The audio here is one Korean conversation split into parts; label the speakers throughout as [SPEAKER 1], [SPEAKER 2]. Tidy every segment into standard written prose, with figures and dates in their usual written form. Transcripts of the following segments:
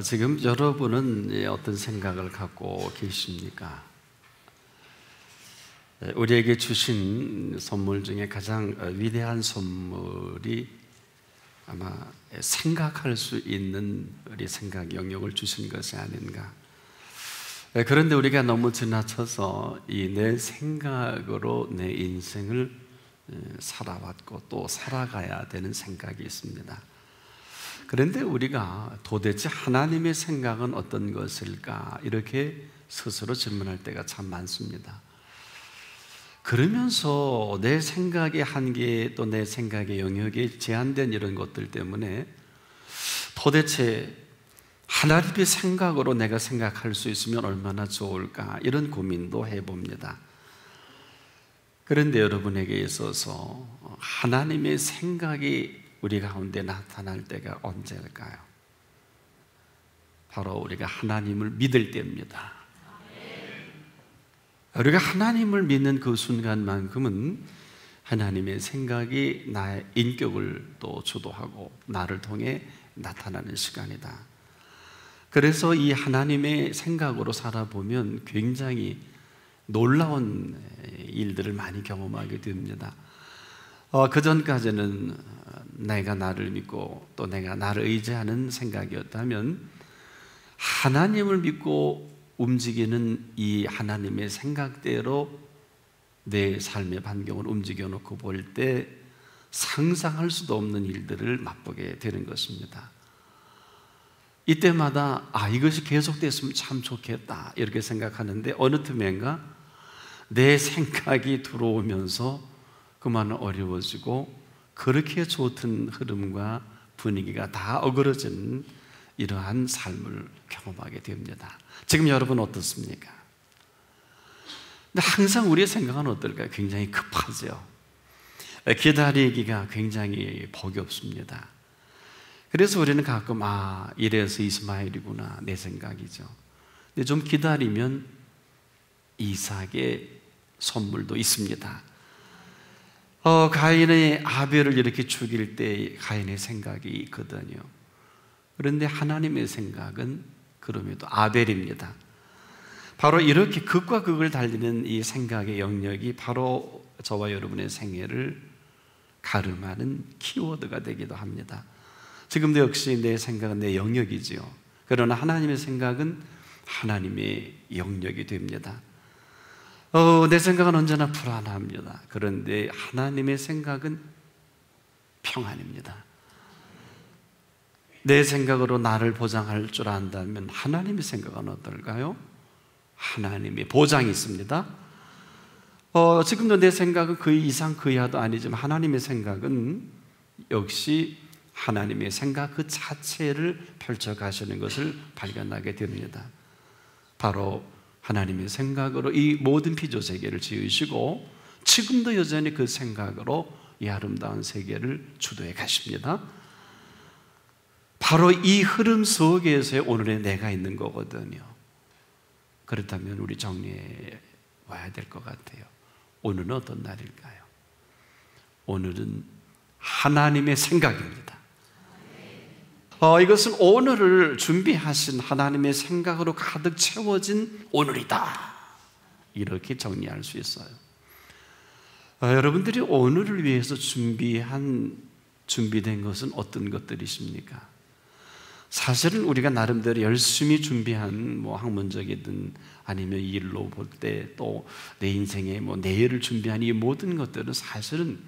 [SPEAKER 1] 지금 여러분은 어떤 생각을 갖고 계십니까? 우리에게 주신 선물 중에 가장 위대한 선물이 아마 생각할 수 있는 우리 생각 영역을 주신 것이 아닌가. 그런데 우리가 너무 지나쳐서 이 내 생각으로 내 인생을 살아왔고 또 살아가야 되는 생각이 있습니다. 그런데 우리가 도대체 하나님의 생각은 어떤 것일까? 이렇게 스스로 질문할 때가 참 많습니다. 그러면서 내 생각의 한계 또 내 생각의 영역이 제한된 이런 것들 때문에 도대체 하나님의 생각으로 내가 생각할 수 있으면 얼마나 좋을까? 이런 고민도 해봅니다. 그런데 여러분에게 있어서 하나님의 생각이 우리 가운데 나타날 때가 언제일까요? 바로 우리가 하나님을 믿을 때입니다. 우리가 하나님을 믿는 그 순간만큼은 하나님의 생각이 나의 인격을 또 주도하고 나를 통해 나타나는 시간이다. 그래서 이 하나님의 생각으로 살아보면 굉장히 놀라운 일들을 많이 경험하게 됩니다. 그 전까지는 내가 나를 믿고 또 내가 나를 의지하는 생각이었다면 하나님을 믿고 움직이는 이 하나님의 생각대로 내 삶의 반경을 움직여 놓고 볼 때 상상할 수도 없는 일들을 맛보게 되는 것입니다. 이때마다 이것이 계속됐으면 참 좋겠다 이렇게 생각하는데 어느 틈엔가 내 생각이 들어오면서 그만 어려워지고 그렇게 좋던 흐름과 분위기가 다 어그러진 이러한 삶을 경험하게 됩니다. 지금 여러분 어떻습니까? 근데 항상 우리의 생각은 어떨까요? 굉장히 급하죠. 기다리기가 굉장히 복이 없습니다. 그래서 우리는 가끔 이래서 이스마엘이구나 내 생각이죠. 근데 좀 기다리면 이삭의 선물도 있습니다. 가인의 아벨을 이렇게 죽일 때 가인의 생각이 있거든요. 그런데 하나님의 생각은 그럼에도 아벨입니다. 바로 이렇게 극과 극을 달리는 이 생각의 영역이 바로 저와 여러분의 생애를 가름하는 키워드가 되기도 합니다. 지금도 역시 내 생각은 내 영역이지요. 그러나 하나님의 생각은 하나님의 영역이 됩니다. 내 생각은 언제나 불안합니다. 그런데 하나님의 생각은 평안입니다. 내 생각으로 나를 보장할 줄 안다면 하나님의 생각은 어떨까요? 하나님의 보장이 있습니다. 지금도 내 생각은 그 이상 그 이하도 아니지만 하나님의 생각은 역시 하나님의 생각 그 자체를 펼쳐가시는 것을 발견하게 됩니다. 바로 하나님의 생각으로 이 모든 피조세계를 지으시고 지금도 여전히 그 생각으로 이 아름다운 세계를 주도해 가십니다. 바로 이 흐름 속에서 오늘의 내가 있는 거거든요. 그렇다면 우리 정리해 와야 될 것 같아요. 오늘은 어떤 날일까요? 오늘은 하나님의 생각입니다. 이것은 오늘을 준비하신 하나님의 생각으로 가득 채워진 오늘이다. 이렇게 정리할 수 있어요. 여러분들이 오늘을 위해서 준비된 것은 어떤 것들이십니까? 사실은 우리가 나름대로 열심히 준비한 학문적이든 아니면 일로 볼 때 또 내 인생의 내일을 준비한 이 모든 것들은 사실은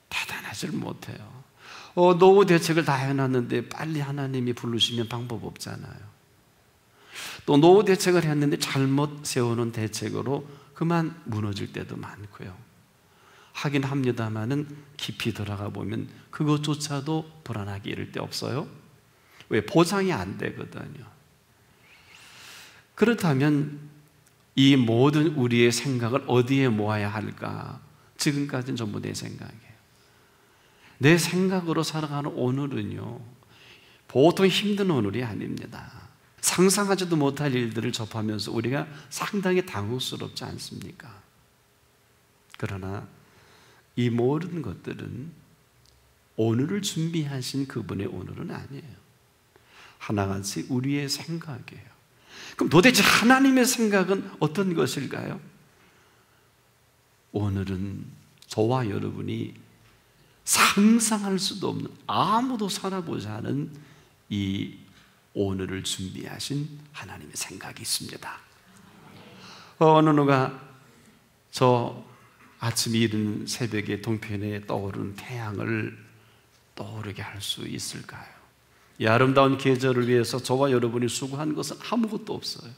[SPEAKER 1] 대단하지 못해요. 노후 대책을 다 해놨는데 빨리 하나님이 부르시면 방법 없잖아요. 또 노후 대책을 했는데 잘못 세우는 대책으로 그만 무너질 때도 많고요. 하긴 합니다마는 깊이 들어가 보면 그것조차도 불안하게 이를 데 없어요. 왜? 보장이 안 되거든요. 그렇다면 이 모든 우리의 생각을 어디에 모아야 할까? 지금까지는 전부 내 생각이에요. 내 생각으로 살아가는 오늘은요, 보통 힘든 오늘이 아닙니다. 상상하지도 못할 일들을 접하면서 우리가 상당히 당혹스럽지 않습니까? 그러나 이 모든 것들은 오늘을 준비하신 그분의 오늘은 아니에요. 하나같이 우리의 생각이에요. 그럼 도대체 하나님의 생각은 어떤 것일까요? 오늘은 저와 여러분이 상상할 수도 없는, 아무도 살아보지 않은 이 오늘을 준비하신 하나님의 생각이 있습니다. 어느 누가 저 아침 이른 새벽에 동편에 떠오르는 태양을 떠오르게 할 수 있을까요? 이 아름다운 계절을 위해서 저와 여러분이 수고한 것은 아무것도 없어요.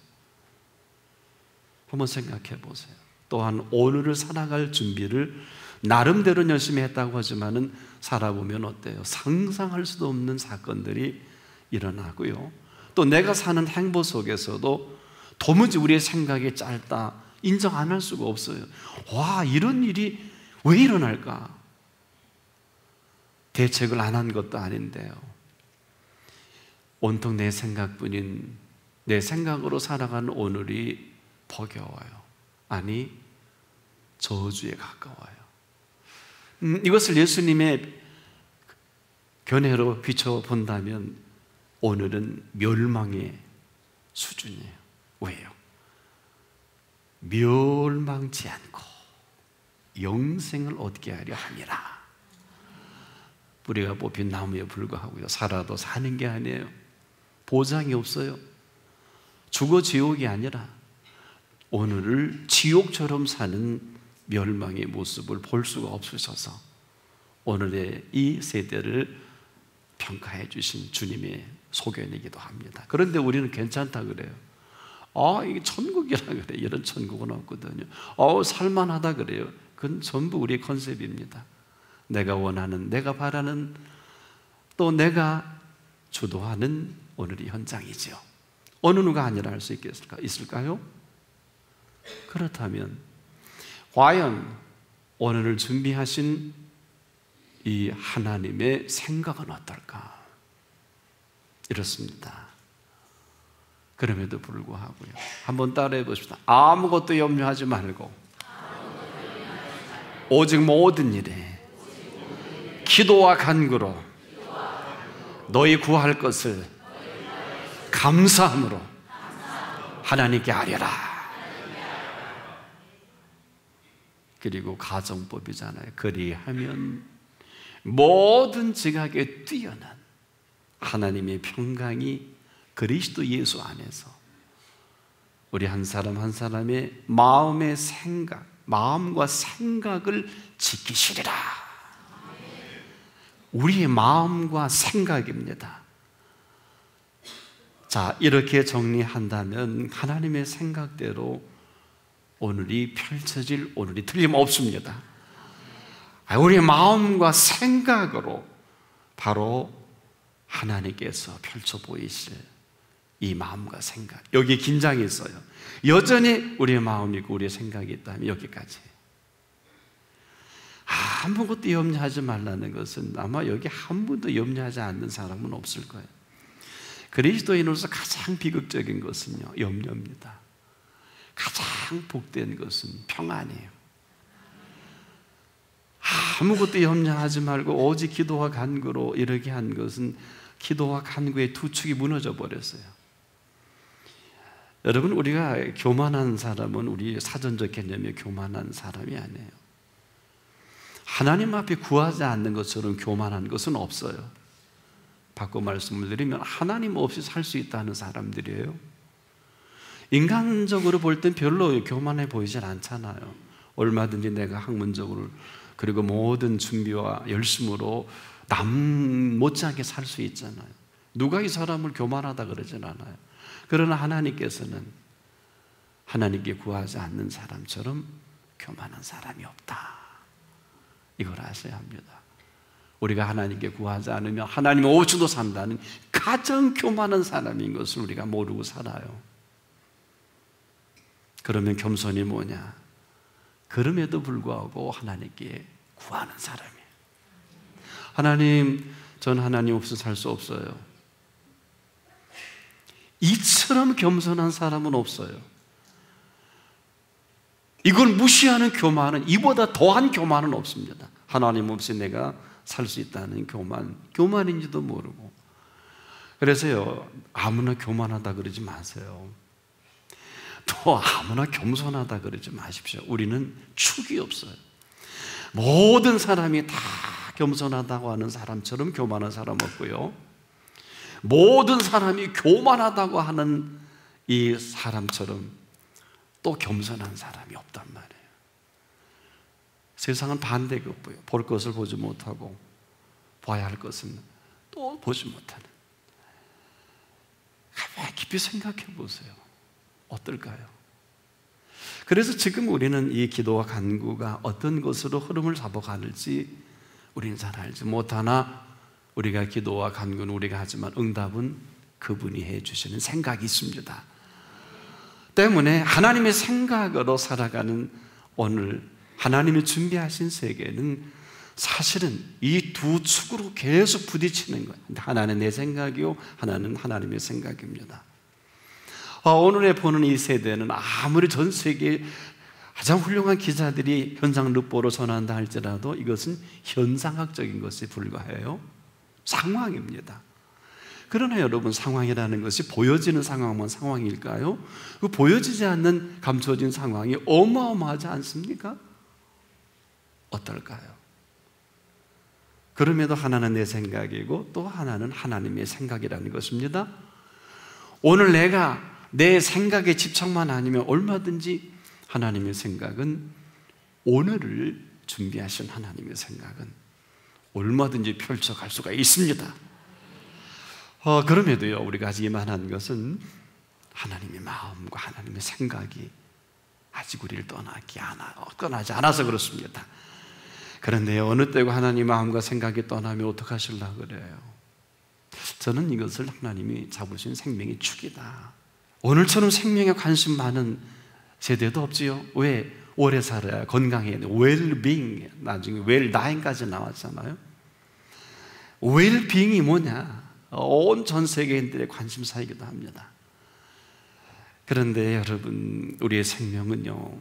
[SPEAKER 1] 한번 생각해 보세요. 또한 오늘을 살아갈 준비를 나름대로 열심히 했다고 하지만은 살아보면 어때요? 상상할 수도 없는 사건들이 일어나고요. 또 내가 사는 행보 속에서도 도무지 우리의 생각이 짧다 인정 안 할 수가 없어요. 와, 이런 일이 왜 일어날까? 대책을 안 한 것도 아닌데요. 온통 내 생각뿐인, 내 생각으로 살아가는 오늘이 버거워요. 아니, 저주에 가까워요. 이것을 예수님의 견해로 비춰본다면 오늘은 멸망의 수준이에요. 왜요? 멸망치 않고 영생을 얻게 하려 함이라. 뿌리가 뽑힌 나무에 불과하고요, 살아도 사는 게 아니에요. 보장이 없어요. 죽어 지옥이 아니라 오늘을 지옥처럼 사는 멸망의 모습을 볼 수가 없으셔서 오늘의 이 세대를 평가해 주신 주님의 소견이기도 합니다. 그런데 우리는 괜찮다 그래요. 이게 천국이라 그래. 이런 천국은 없거든요. 살만하다 그래요. 그건 전부 우리의 컨셉입니다. 내가 원하는, 내가 바라는, 또 내가 주도하는 오늘의 현장이죠. 어느 누가 아니라 할 수 있을까요? 그렇다면 과연 오늘을 준비하신 이 하나님의 생각은 어떨까? 이렇습니다. 그럼에도 불구하고요, 한번 따라해 보십시다. 아무것도 염려하지 말고 오직 모든 일에 기도와 간구로 너희 구할 것을 감사함으로 하나님께 아뢰라. 그리고 가정법이잖아요. 그리하면 모든 지각에 뛰어난 하나님의 평강이 그리스도 예수 안에서 우리 한 사람 한 사람의 마음의 생각, 마음과 생각을 지키시리라. 우리의 마음과 생각입니다. 자, 이렇게 정리한다면 하나님의 생각대로 오늘이 펼쳐질 오늘이 틀림없습니다. 우리의 마음과 생각으로 바로 하나님께서 펼쳐 보이실 이 마음과 생각, 여기에 긴장이 있어요. 여전히 우리의 마음이 있고 우리의 생각이 있다면 여기까지. 아무것도 염려하지 말라는 것은 아마 여기 한 분도 염려하지 않는 사람은 없을 거예요. 그리스도인으로서 가장 비극적인 것은요, 염려입니다. 가장 복된 것은 평안이에요. 아무것도 염려하지 말고 오직 기도와 간구로 이렇게 한 것은 기도와 간구의 두 축이 무너져 버렸어요. 여러분, 우리가 교만한 사람은 우리 사전적 개념에 교만한 사람이 아니에요. 하나님 앞에 구하지 않는 것처럼 교만한 것은 없어요. 바꿔 말씀을 드리면 하나님 없이 살 수 있다는 사람들이에요. 인간적으로 볼 땐 별로 교만해 보이질 않잖아요. 얼마든지 내가 학문적으로 그리고 모든 준비와 열심으로 남 못지않게 살 수 있잖아요. 누가 이 사람을 교만하다 그러진 않아요. 그러나 하나님께서는 하나님께 구하지 않는 사람처럼 교만한 사람이 없다. 이걸 아셔야 합니다. 우리가 하나님께 구하지 않으면 하나님 없이도 산다는 가장 교만한 사람인 것을 우리가 모르고 살아요. 그러면 겸손이 뭐냐? 그럼에도 불구하고 하나님께 구하는 사람이에요. 하나님, 전 하나님 없이 살 수 없어요. 이처럼 겸손한 사람은 없어요. 이걸 무시하는 교만은, 이보다 더한 교만은 없습니다. 하나님 없이 내가 살 수 있다는 교만인지도 모르고 그래서요, 아무나 교만하다 그러지 마세요. 또 아무나 겸손하다 그러지 마십시오. 우리는 축이 없어요. 모든 사람이 다 겸손하다고 하는 사람처럼 교만한 사람 없고요, 모든 사람이 교만하다고 하는 이 사람처럼 또 겸손한 사람이 없단 말이에요. 세상은 반대가 없고요, 볼 것을 보지 못하고 봐야 할 것은 또 보지 못하는. 가만히 깊이 생각해 보세요. 어떨까요? 그래서 지금 우리는 이 기도와 간구가 어떤 것으로 흐름을 잡아가는지 우리는 잘 알지 못하나, 우리가 기도와 간구는 우리가 하지만 응답은 그분이 해주시는 생각이 있습니다. 때문에 하나님의 생각으로 살아가는 오늘 하나님이 준비하신 세계는 사실은 이 두 축으로 계속 부딪히는 거예요. 하나는 내 생각이요, 하나는 하나님의 생각입니다. 오늘에 보는 이 세대는 아무리 전 세계에 가장 훌륭한 기자들이 현장 르포로 전한다 할지라도 이것은 현상학적인 것에 불과해요. 상황입니다. 그러나 여러분, 상황이라는 것이 보여지는 상황만 상황일까요? 그 보여지지 않는 감춰진 상황이 어마어마하지 않습니까? 어떨까요? 그럼에도 하나는 내 생각이고 또 하나는 하나님의 생각이라는 것입니다. 오늘 내가 내 생각에 집착만 아니면 얼마든지 하나님의 생각은, 오늘을 준비하신 하나님의 생각은 얼마든지 펼쳐갈 수가 있습니다. 그럼에도요, 우리가 아직 이만한 것은 하나님의 마음과 하나님의 생각이 아직 우리를 떠나지 않아서 그렇습니다. 그런데 어느 때고 하나님 마음과 생각이 떠나면 어떡하시려고 그래요? 저는 이것을 하나님이 잡으신 생명의 축이다. 오늘처럼 생명에 관심 많은 세대도 없지요. 왜? 오래 살아야 건강해야 돼. 웰빙, 나중에 웰다잉까지 나왔잖아요. 웰빙이 뭐냐? 온 전 세계인들의 관심사이기도 합니다. 그런데 여러분, 우리의 생명은요,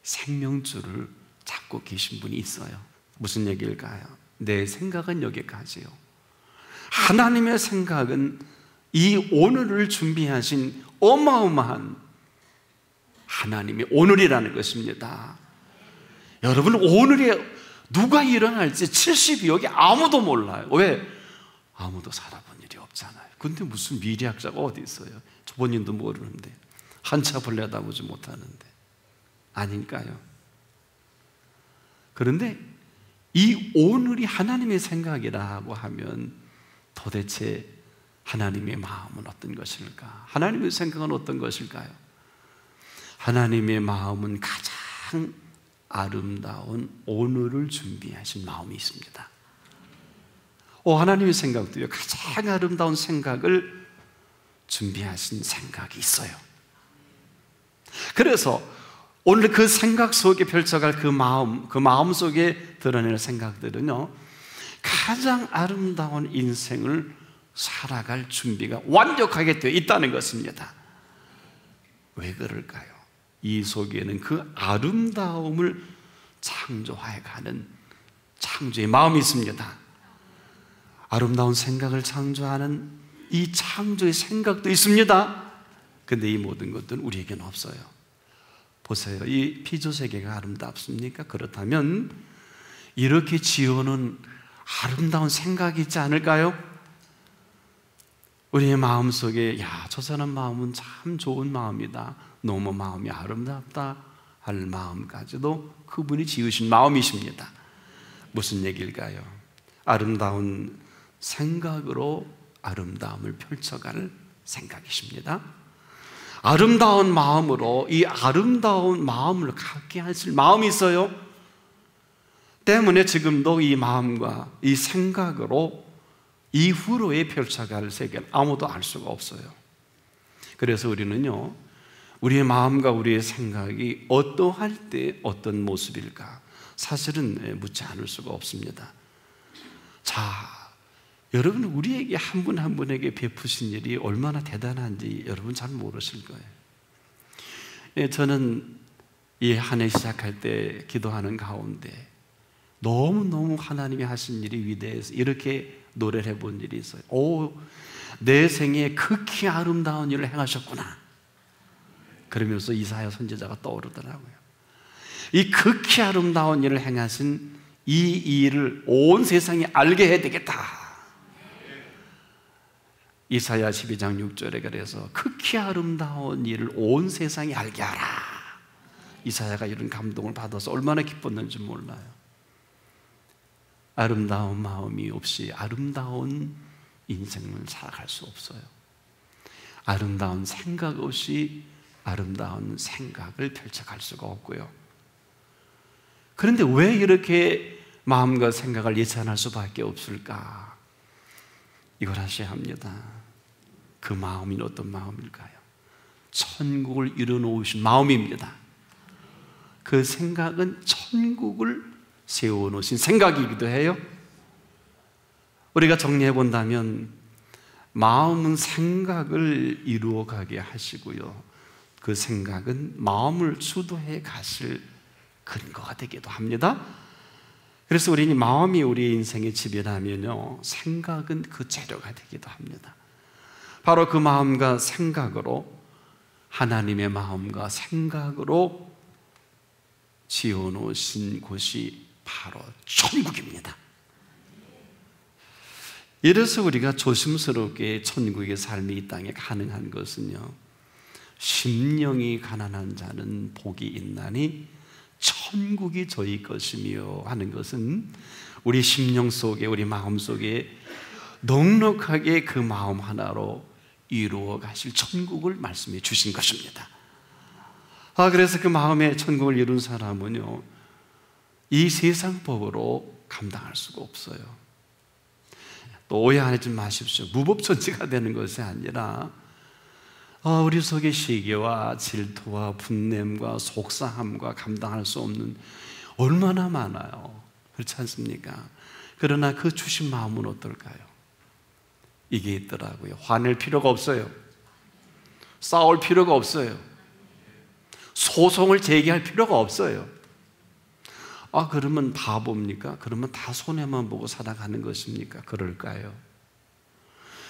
[SPEAKER 1] 생명줄을 잡고 계신 분이 있어요. 무슨 얘기일까요? 내 생각은 여기까지요. 하나님의 생각은 이 오늘을 준비하신 어마어마한 하나님의 오늘이라는 것입니다. 여러분, 오늘에 누가 일어날지 70이 아무도 몰라요. 왜? 아무도 살아본 일이 없잖아요. 근데 무슨 미래학자가 어디 있어요? 본인도 모르는데, 한치 앞을 내다보지 못하는데. 아닐까요? 그런데 이 오늘이 하나님의 생각이라고 하면 도대체 하나님의 마음은 어떤 것일까? 하나님의 생각은 어떤 것일까요? 하나님의 마음은 가장 아름다운 오늘을 준비하신 마음이 있습니다. 하나님의 생각도요, 가장 아름다운 생각을 준비하신 생각이 있어요. 그래서 오늘 그 생각 속에 펼쳐갈 그 마음 속에 드러낼 생각들은요, 가장 아름다운 인생을 살아갈 준비가 완벽하게 되어 있다는 것입니다. 왜 그럴까요? 이 속에는 그 아름다움을 창조해가는 창조의 마음이 있습니다. 아름다운 생각을 창조하는 이 창조의 생각도 있습니다. 근데 이 모든 것들은 우리에게는 없어요. 보세요. 이 피조세계가 아름답습니까? 그렇다면 이렇게 지어놓은 아름다운 생각이 있지 않을까요? 우리의 마음속에 저 사람 마음은 참 좋은 마음이다, 너무 마음이 아름답다 할 마음까지도 그분이 지으신 마음이십니다. 무슨 얘기일까요? 아름다운 생각으로 아름다움을 펼쳐갈 생각이십니다. 아름다운 마음으로 이 아름다운 마음을 갖게 하실 마음이 있어요. 때문에 지금도 이 마음과 이 생각으로 이후로의 펼쳐갈 세계는 아무도 알 수가 없어요. 그래서 우리는요, 우리의 마음과 우리의 생각이 어떠할 때 어떤 모습일까 사실은 묻지 않을 수가 없습니다. 자, 여러분, 우리에게 한 분 한 분에게 베푸신 일이 얼마나 대단한지 여러분 잘 모르실 거예요. 저는 이 한 해 시작할 때 기도하는 가운데 너무너무 하나님이 하신 일이 위대해서 이렇게 노래를 해본 일이 있어요. 내 생에 극히 아름다운 일을 행하셨구나. 그러면서 이사야 선지자가 떠오르더라고요. 이 극히 아름다운 일을 행하신 이 일을 온 세상이 알게 해야 되겠다. 이사야 12장 6절에 그래서 극히 아름다운 일을 온 세상이 알게 하라. 이사야가 이런 감동을 받아서 얼마나 기뻤는지 몰라요. 아름다운 마음이 없이 아름다운 인생을 살아갈 수 없어요. 아름다운 생각 없이 아름다운 생각을 펼쳐갈 수가 없고요. 그런데 왜 이렇게 마음과 생각을 예찬할 수밖에 없을까? 이걸 하셔야 합니다. 그 마음이 어떤 마음일까요? 천국을 이뤄놓으신 마음입니다. 그 생각은 천국을 세워놓으신 생각이기도 해요. 우리가 정리해 본다면 마음은 생각을 이루어가게 하시고요, 그 생각은 마음을 주도해 가실 근거가 되기도 합니다. 그래서 우리는 마음이 우리의 인생의 지배라면요, 생각은 그 재료가 되기도 합니다. 바로 그 마음과 생각으로, 하나님의 마음과 생각으로 지어놓으신 곳이 바로 천국입니다. 이래서 우리가 조심스럽게 천국의 삶이 이 땅에 가능한 것은요, 심령이 가난한 자는 복이 있나니 천국이 저희 것이며 하는 것은 우리 심령 속에, 우리 마음 속에 넉넉하게 그 마음 하나로 이루어 가실 천국을 말씀해 주신 것입니다. 그래서 그 마음에 천국을 이룬 사람은요, 이 세상 법으로 감당할 수가 없어요. 또 오해하지 마십시오. 무법천지가 되는 것이 아니라 우리 속의 시기와 질투와 분냄과 속상함과 감당할 수 없는 얼마나 많아요. 그렇지 않습니까? 그러나 그 주신 마음은 어떨까요? 이게 있더라고요. 화낼 필요가 없어요. 싸울 필요가 없어요. 소송을 제기할 필요가 없어요. 그러면 바보입니까? 그러면 다 손해만 보고 살아가는 것입니까? 그럴까요?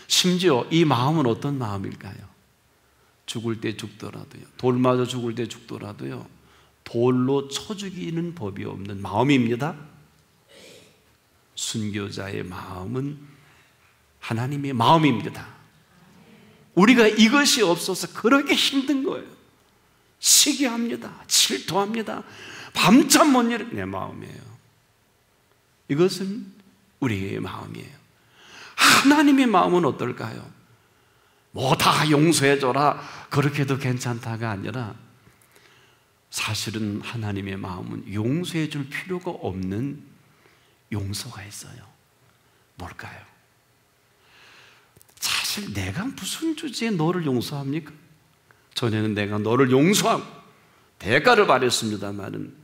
[SPEAKER 1] 심지어 이 마음은 어떤 마음일까요? 죽을 때 죽더라도요, 돌 맞아 죽을 때 죽더라도요, 돌로 쳐 죽이는 법이 없는 마음입니다. 순교자의 마음은 하나님의 마음입니다. 우리가 이것이 없어서 그렇게 힘든 거예요. 시기합니다. 질투합니다. 밤잠 못 이루는 내 마음이에요. 이것은 우리의 마음이에요. 하나님의 마음은 어떨까요? 뭐 다 용서해줘라, 그렇게 해도 괜찮다가 아니라, 사실은 하나님의 마음은 용서해 줄 필요가 없는 용서가 있어요. 뭘까요? 사실 내가 무슨 주제에 너를 용서합니까? 전에는 내가 너를 용서하고 대가를 받았습니다만은,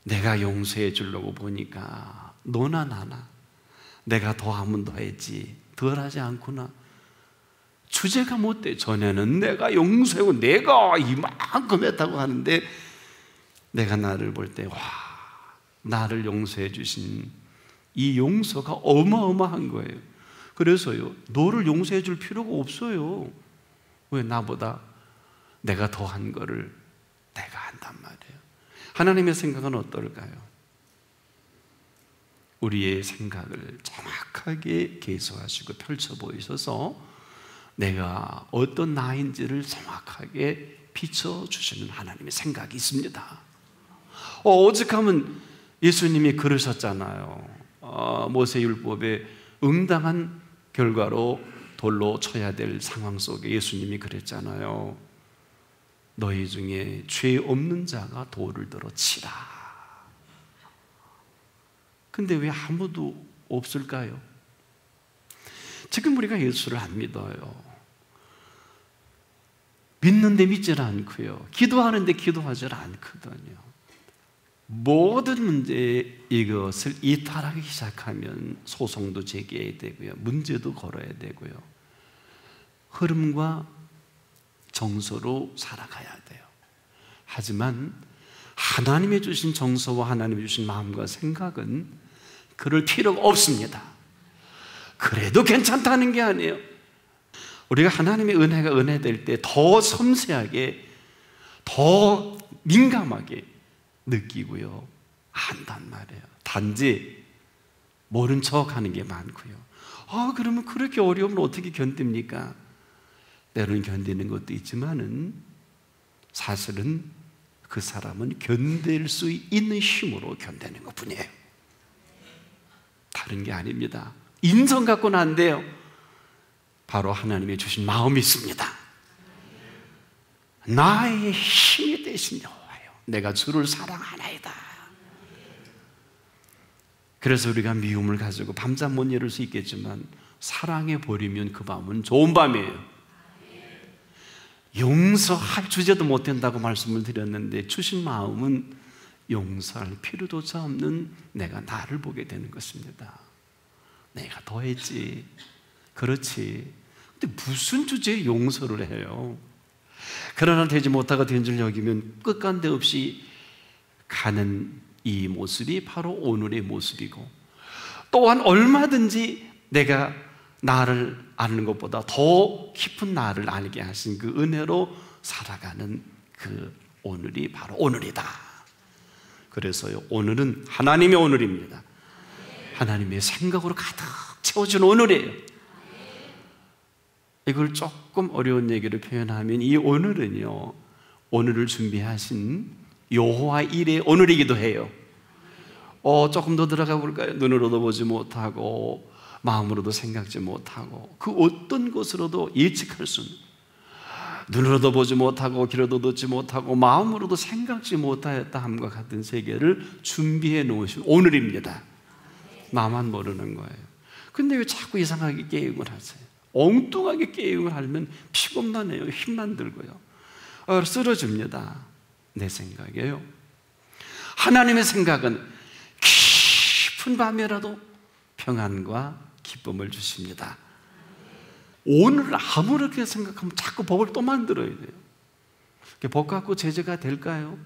[SPEAKER 1] 내가 용서해 주려고 보니까 너나 나나 내가 더하면 더했지 덜 하지 않구나. 주제가 못 돼. 전에는 내가 용서하고 내가 이만큼 했다고 하는데, 내가 나를 볼 때 나를 용서해 주신 이 용서가 어마어마한 거예요. 그래서요, 너를 용서해 줄 필요가 없어요. 왜? 나보다 내가 더한 거를 내가 한단 말이에요. 하나님의 생각은 어떨까요? 우리의 생각을 정확하게 계수하시고 펼쳐 보이셔서 내가 어떤 나인지를 정확하게 비춰주시는 하나님의 생각이 있습니다. 오직하면 예수님이 그러셨잖아요. 모세율법에 응당한 결과로 돌로 쳐야 될 상황 속에 예수님이 그랬잖아요. 너희 중에 죄 없는 자가 돌을 들어 치라. 근데 왜 아무도 없을까요? 지금 우리가 예수를 안 믿어요. 믿는데 믿질 않고요, 기도하는데 기도하질 않거든요. 모든 문제에 이것을 이탈하기 시작하면 소송도 제기해야 되고요, 문제도 걸어야 되고요, 흐름과 정서로 살아가야 돼요. 하지만 하나님이 주신 정서와 하나님이 주신 마음과 생각은 그럴 필요가 없습니다. 그래도 괜찮다는 게 아니에요. 우리가 하나님의 은혜가 은혜될 때 더 섬세하게, 더 민감하게 느끼고요, 안단 말이에요. 단지 모른 척 하는 게 많고요. 그러면 그렇게 어려움을 어떻게 견딥니까? 때로는 견디는 것도 있지만은 사실은 그 사람은 견딜 수 있는 힘으로 견디는 것 뿐이에요. 다른 게 아닙니다. 인성 갖고는 안 돼요. 바로 하나님이 주신 마음이 있습니다. 나의 힘이 되신 여호와여, 내가 주를 사랑하나이다. 그래서 우리가 미움을 가지고 밤잠 못 이룰 수 있겠지만 사랑해 버리면 그 밤은 좋은 밤이에요. 용서할 주제도 못 된다고 말씀을 드렸는데 주신 마음은 용서할 필요조차 없는 내가 나를 보게 되는 것입니다. 내가 더 했지, 그렇지. 근데 무슨 주제에 용서를 해요? 그러나 되지 못하고 된 줄 여기면 끝간데 없이 가는 이 모습이 바로 오늘의 모습이고, 또한 얼마든지 내가 나를 아는 것보다 더 깊은 나를 알게 하신 그 은혜로 살아가는 그 오늘이 바로 오늘이다. 그래서요, 오늘은 하나님의 오늘입니다. 하나님의 생각으로 가득 채워진 오늘이에요. 이걸 조금 어려운 얘기로 표현하면 이 오늘은요, 오늘을 준비하신 여호와 일의 오늘이기도 해요. 조금 더 들어가 볼까요? 눈으로도 보지 못하고 마음으로도 생각지 못하고 그 어떤 것으로도 예측할 수 없는, 눈으로도 보지 못하고 귀로도 듣지 못하고 마음으로도 생각지 못하였다 함과 같은 세계를 준비해 놓으신 오늘입니다. 나만 모르는 거예요. 근데 왜 자꾸 이상하게 게임을 하세요? 엉뚱하게 게임을 하면 피곤만 해요. 힘만 들고요. 쓰러집니다. 내 생각이에요. 하나님의 생각은 깊은 밤에라도 평안과 기쁨을 주십니다. 오늘 아무렇게 생각하면 자꾸 법을 또 만들어야 돼요. 법 갖고 제재가 될까요?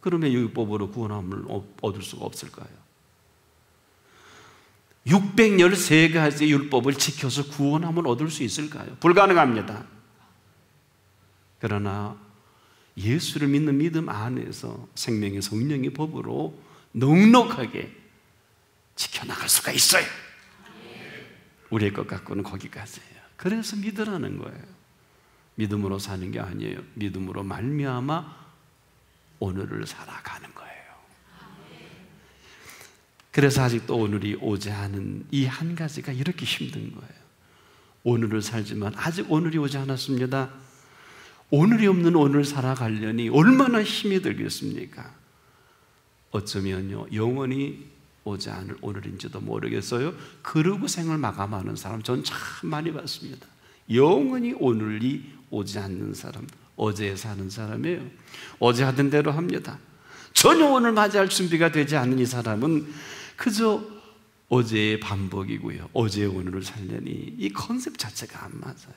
[SPEAKER 1] 그러면 율법으로 구원함을 얻을 수가 없을까요? 613가지 율법을 지켜서 구원함을 얻을 수 있을까요? 불가능합니다. 그러나 예수를 믿는 믿음 안에서 생명의 성령의 법으로 넉넉하게 지켜나갈 수가 있어요. 우리의 것 갖고는 거기까지예요. 그래서 믿으라는 거예요. 믿음으로 사는 게 아니에요. 믿음으로 말미암아 오늘을 살아가는 거예요. 그래서 아직도 오늘이 오지 않은 이 한 가지가 이렇게 힘든 거예요. 오늘을 살지만 아직 오늘이 오지 않았습니다. 오늘이 없는 오늘 살아가려니 얼마나 힘이 들겠습니까? 어쩌면요, 영원히 오지 않을 오늘인지도 모르겠어요. 그러고 생을 마감하는 사람 전 참 많이 봤습니다. 영원히 오늘이 오지 않는 사람, 어제에 사는 사람이에요. 어제 하던 대로 합니다. 전혀 오늘 맞이할 준비가 되지 않는 이 사람은 그저 어제의 반복이고요, 어제의 오늘을 살려니 이 컨셉 자체가 안 맞아요.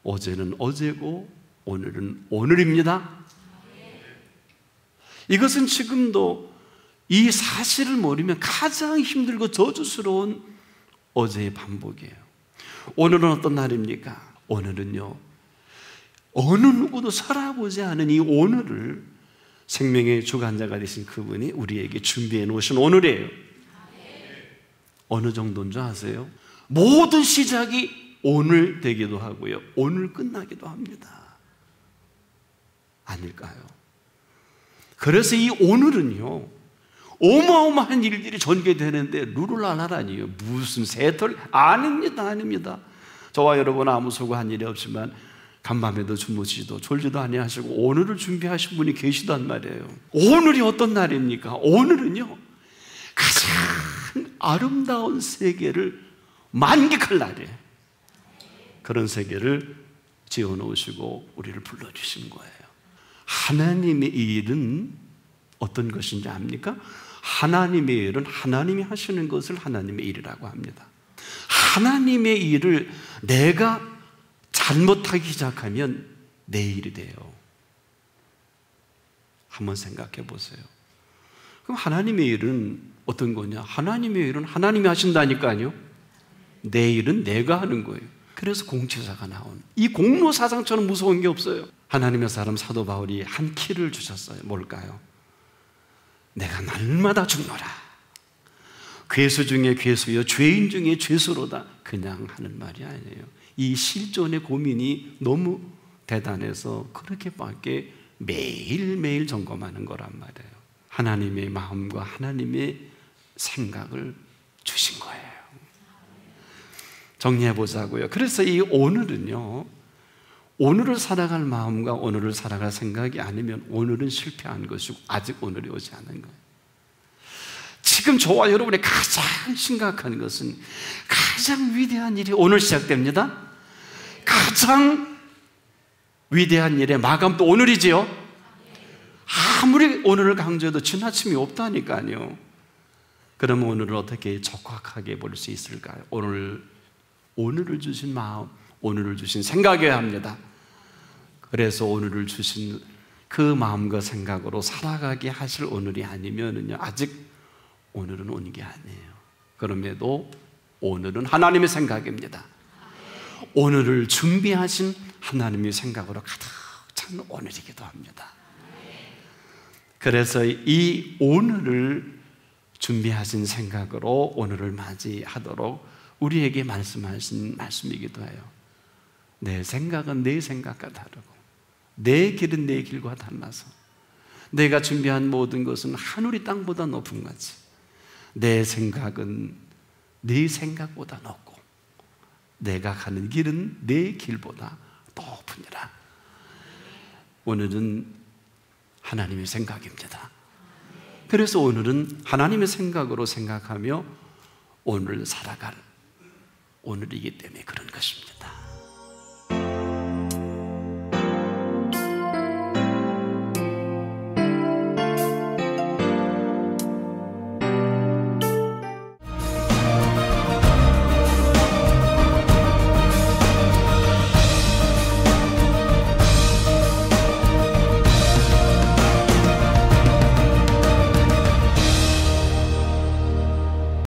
[SPEAKER 1] 어제는 어제고 오늘은 오늘입니다. 이것은 지금도 이 사실을 모르면 가장 힘들고 저주스러운 어제의 반복이에요. 오늘은 어떤 날입니까? 오늘은요, 어느 누구도 살아보지 않은 이 오늘을 생명의 주관자가 되신 그분이 우리에게 준비해 놓으신 오늘이에요. 어느 정도인 줄 아세요? 모든 시작이 오늘 되기도 하고요, 오늘 끝나기도 합니다. 아닐까요? 그래서 이 오늘은요, 어마어마한 일들이 전개되는데 룰루랄라라니요, 무슨 새털, 아닙니다, 아닙니다. 저와 여러분 아무 수고한 일이 없지만 간밤에도 주무시지도 졸지도 아니하시고 오늘을 준비하신 분이 계시단 말이에요. 오늘이 어떤 날입니까? 오늘은요, 가장 아름다운 세계를 만끽할 날이에요. 그런 세계를 지어놓으시고 우리를 불러주신 거예요. 하나님의 일은 어떤 것인지 압니까? 하나님의 일은 하나님이 하시는 것을 하나님의 일이라고 합니다. 하나님의 일을 내가 잘못하기 시작하면 내 일이 돼요. 한번 생각해 보세요. 그럼 하나님의 일은 어떤 거냐? 하나님의 일은 하나님이 하신다니까요. 내 일은 내가 하는 거예요. 그래서 공치사가 나온, 이 공로사상처럼 무서운 게 없어요. 하나님의 사람 사도 바울이 한 키를 주셨어요. 뭘까요? 내가 날마다 죽노라. 괴수 중에 괴수여 죄인 중에 죄수로다. 그냥 하는 말이 아니에요. 이 실존의 고민이 너무 대단해서 그렇게밖에 매일매일 점검하는 거란 말이에요. 하나님의 마음과 하나님의 생각을 주신 거예요. 정리해 보자고요. 그래서 이 오늘은요, 오늘을 살아갈 마음과 오늘을 살아갈 생각이 아니면 오늘은 실패한 것이고 아직 오늘이 오지 않은 거예요. 지금 저와 여러분의 가장 심각한 것은 가장 위대한 일이 오늘 시작됩니다. 가장 위대한 일의 마감도 오늘이지요. 아무리 오늘을 강조해도 지나침이 없다니까요. 그러면 오늘을 어떻게 적확하게 볼 수 있을까요? 오늘을 주신 마음, 오늘을 주신 생각이어야 합니다. 그래서 오늘을 주신 그 마음과 생각으로 살아가게 하실 오늘이 아니면은요, 아직 오늘은 온 게 아니에요. 그럼에도 오늘은 하나님의 생각입니다. 오늘을 준비하신 하나님의 생각으로 가득 찬 오늘이기도 합니다. 그래서 이 오늘을 준비하신 생각으로 오늘을 맞이하도록 우리에게 말씀하신 말씀이기도 해요. 내 생각은 내 생각과 다르고 내 길은 내 길과 달라서 내가 준비한 모든 것은 하늘이 땅보다 높은 거지. 내 생각은 네 생각보다 높고 내가 가는 길은 내 길보다 높으니라. 오늘은 하나님의 생각입니다. 그래서 오늘은 하나님의 생각으로 생각하며 오늘 살아갈 오늘이기 때문에 그런 것입니다.